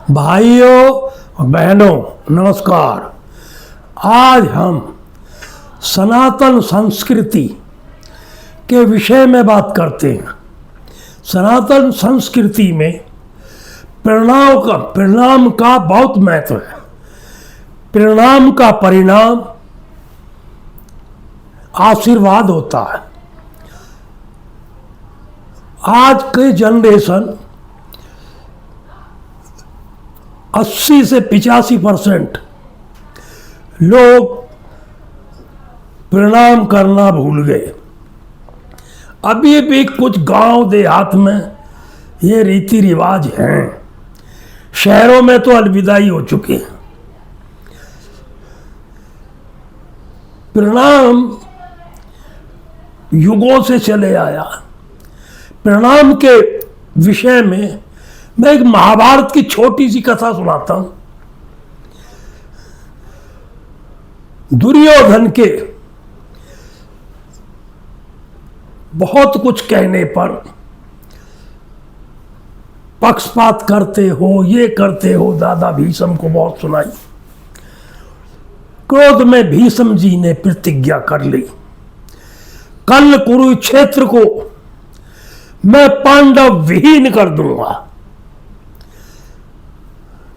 भाइयों और बहनों नमस्कार। आज हम सनातन संस्कृति के विषय में बात करते हैं। सनातन संस्कृति में परिणाम का बहुत महत्व है। परिणाम का परिणाम आशीर्वाद होता है। आज के जनरेशन 80 से 85% लोग प्रणाम करना भूल गए। अभी भी कुछ गांव देहात में ये रीति रिवाज हैं, शहरों में तो अलविदाई हो चुके हैं। प्रणाम युगों से चले आया। प्रणाम के विषय में मैं एक महाभारत की छोटी सी कथा सुनाता हूं। दुर्योधन के बहुत कुछ कहने पर, पक्षपात करते हो, ये करते हो, दादा भीष्म को बहुत सुनाई। क्रोध में भीष्म जी ने प्रतिज्ञा कर ली, कल कुरुक्षेत्र को मैं पांडव विहीन कर दूंगा।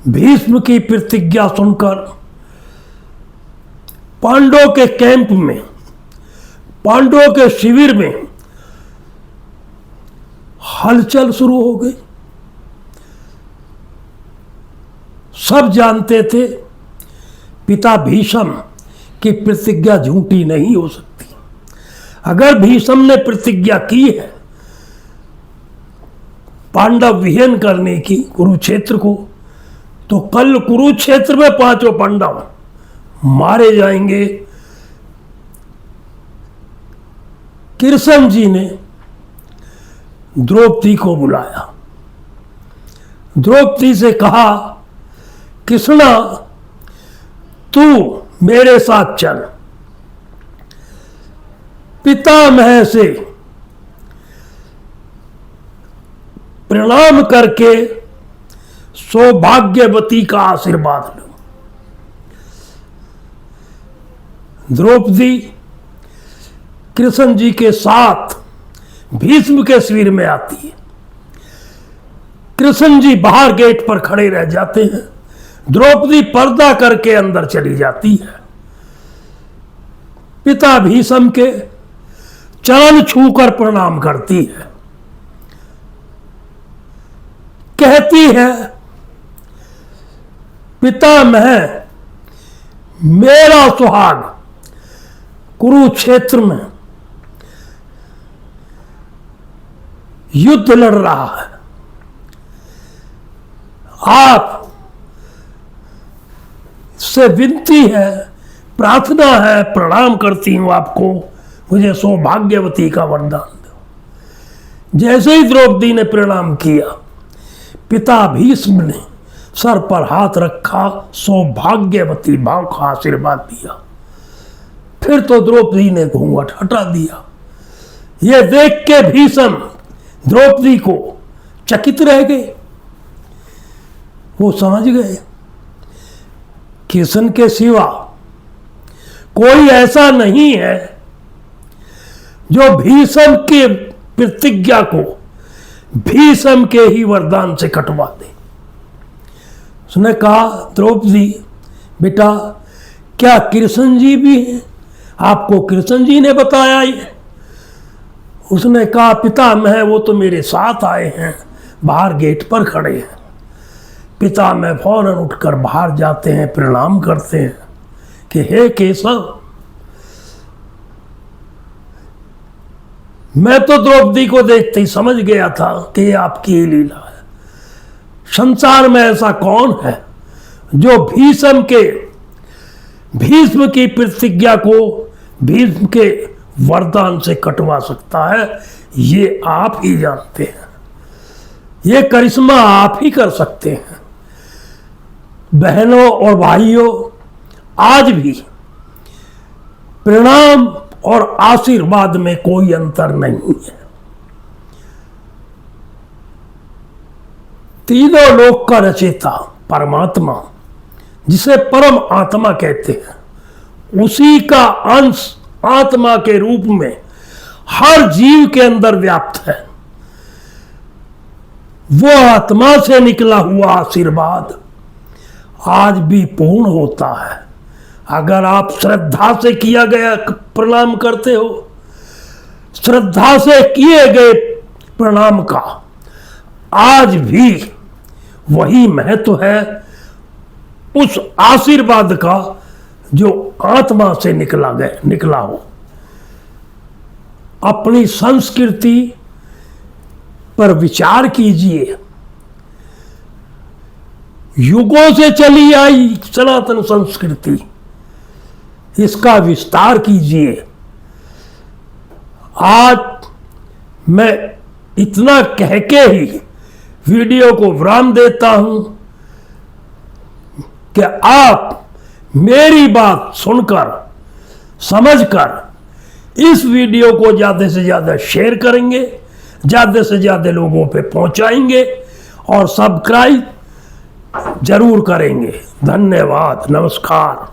भीष्म की प्रतिज्ञा सुनकर पांडवों के कैंप में, पांडवों के शिविर में हलचल शुरू हो गई। सब जानते थे पिता भीष्म की प्रतिज्ञा झूठी नहीं हो सकती। अगर भीष्म ने प्रतिज्ञा की है पांडव विहीन करने की कुरुक्षेत्र को, तो कल कुरुक्षेत्र में 5 पांडव मारे जाएंगे। कृष्ण जी ने द्रौपदी को बुलाया। द्रौपदी से कहा, कृष्णा तू मेरे साथ चल। पितामह से प्रणाम करके सौभाग्यवती का आशीर्वाद लो। द्रौपदी कृष्ण जी के साथ भीष्म के शिविर में आती है। कृष्ण जी बाहर गेट पर खड़े रह जाते हैं। द्रौपदी पर्दा करके अंदर चली जाती है। पिता भीष्म के चरण छूकर प्रणाम करती है। कहती है, पितामह मेरा सुहाग कुरुक्षेत्र में युद्ध लड़ रहा है। आप से विनती है, प्रार्थना है, प्रणाम करती हूं आपको, मुझे सौभाग्यवती का वरदान दो। जैसे ही द्रौपदी ने प्रणाम किया, पिता भीष्म ने सर पर हाथ रखा, सौभाग्यवती भाव का आशीर्वाद दिया। फिर तो द्रौपदी ने घूंघट हटा दिया। यह देख के भीष्म द्रौपदी को चकित रह गए। वो समझ गए कृष्ण के सिवा कोई ऐसा नहीं है जो भीष्म के प्रतिज्ञा को भीष्म के ही वरदान से कटवा दे। उसने कहा, द्रौपदी बेटा क्या कृष्ण जी भी हैं? आपको कृष्ण जी ने बताया ये? उसने कहा, पितामह वो तो मेरे साथ आए हैं, बाहर गेट पर खड़े हैं। पितामह फौरन उठकर बाहर जाते हैं, प्रणाम करते हैं कि हे केशव, मैं तो द्रौपदी को देखते ही समझ गया था कि ये आपकी ही लीला है। संसार में ऐसा कौन है जो भीष्म की प्रतिज्ञा को भीष्म के वरदान से कटवा सकता है? ये आप ही जानते हैं। ये करिश्मा आप ही कर सकते हैं। बहनों और भाइयों, आज भी प्रणाम और आशीर्वाद में कोई अंतर नहीं है। तीनों लोक का रचयिता परमात्मा, जिसे परम आत्मा कहते हैं, उसी का अंश आत्मा के रूप में हर जीव के अंदर व्याप्त है। वो आत्मा से निकला हुआ आशीर्वाद आज भी पूर्ण होता है। अगर आप श्रद्धा से किया गया प्रणाम करते हो, श्रद्धा से किए गए प्रणाम का आज भी वही महत्व है उस आशीर्वाद का जो आत्मा से निकला हो। अपनी संस्कृति पर विचार कीजिए। युगों से चली आई सनातन संस्कृति, इसका विस्तार कीजिए। आज मैं इतना कह के ही वीडियो को विराम देता हूं कि आप मेरी बात सुनकर, समझकर इस वीडियो को ज़्यादा से ज़्यादा शेयर करेंगे, ज़्यादा से ज़्यादा लोगों पे पहुंचाएंगे और सब्सक्राइब जरूर करेंगे। धन्यवाद, नमस्कार।